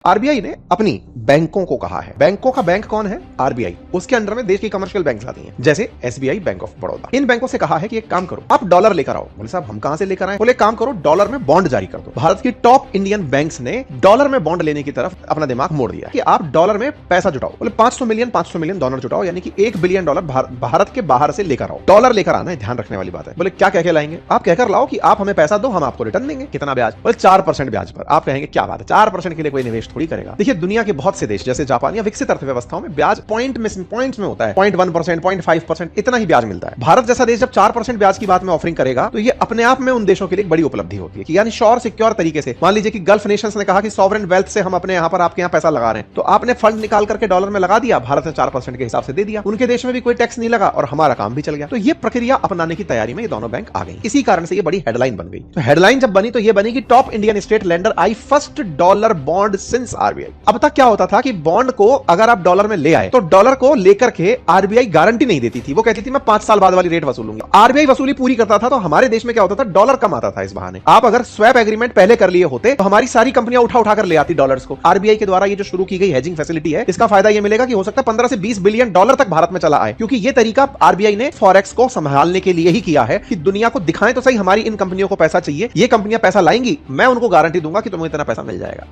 RBI ने अपनी बैंकों को कहा है, बैंकों का बैंक कौन है? आरबीआई। उसके अंडर में देश की कमर्शियल बैंक आती हैं, जैसे एसबीआई, बैंक ऑफ बड़ौदा। इन बैंकों से कहा है कि एक काम करो, आप डॉलर लेकर आओ। बोले साहब हम कहां से लेकर आए? बोले काम करो, डॉलर में बॉन्ड जारी कर दो। भारत की टॉप इंडियन बैंक्स ने डॉलर में बॉन्ड लेने की तरफ अपना दिमाग मोड़ दिया कि आप डॉलर में पैसा जुटाओ। बोले 500 मिलियन डॉलर जुटाओ, यानी कि $1 बिलियन भारत के बाहर से लेकर आओ। डॉलर लेकर आना है, ध्यान रखने वाली बात है। बोले क्या कह के लाएंगे? आप कहकर लाओ कि आप हमें पैसा दो, हम आपको रिटर्न देंगे। कितना ब्याज? बोले 4% ब्याज पर। आप कहेंगे क्या बात है, 4% के लिए कोई निवेश थोड़ी करेगा। देखिए दुनिया के बहुत से देश जैसे जापान या विकसित अर्थव्यवस्थाओं में ब्याज पॉइंट्स में होता है, 0.1%, 0.5%, इतना ही ब्याज मिलता है। भारत जैसा देश जब 4% ब्याज की बात में ऑफरिंग करेगा तो ये अपने आप में उन देशों के लिए एक बड़ी उपलब्धि होती है कि यानी श्योर सिक्योर तरीके से। मान लीजिए कि गल्फ नेशंस ने कहा कि सॉवरेन वेल्थ से हम अपने यहाँ पर आपके यहाँ पैसा लगा रहे हैं, तो आपने फंड निकाल करके डॉलर में लगा दिया, भारत ने 4% के हिसाब से दे दिया, उनके देश में भी कोई टैक्स नहीं लगा और हमारा काम भी चल गया। तो ये प्रक्रिया अपनाने की तैयारी में ये दोनों बैंक आ गई। इसी कारण से ये बड़ी हेडलाइन बन गई। तो हेडलाइन जब बनी तो ये बनी कि top Indian state lender eyes first dollar bond since RBI. अब तक क्या होता था कि बॉन्ड को अगर आप डॉलर में ले आए तो डॉलर को लेकर के आरबीआई गारंटी नहीं देती थी। वो कहती थी मैं 5 साल बाद वाली रेट वसूलूंगी। आरबीआई वसूली पूरी करता था, तो हमारे देश में क्या होता था, डॉलर कम आता था। इस बहाने आप अगर स्वैप एग्रीमेंट पहले कर लिए होते तो हमारी सारी कंपनियां उठा कर ले आती डॉलर्स को। आरबीआई के द्वारा ये जो शुरू की गई हेजिंग फैसिलिटी है, इसका फायदा ये मिलेगा कि हो सकता है 15 से 20 बिलियन डॉलर तक भारत में चला आए, क्योंकि ये तरीका आरबीआई ने फॉरेक्स को संभालने के लिए ही किया है कि दुनिया को दिखाएं तो सही हमारी इन कंपनियों को पैसा चाहिए, ये कंपनियां पैसा लाएंगी, मैं उनको गारंटी दूंगा कि तुम्हें इतना पैसा मिल जाएगा।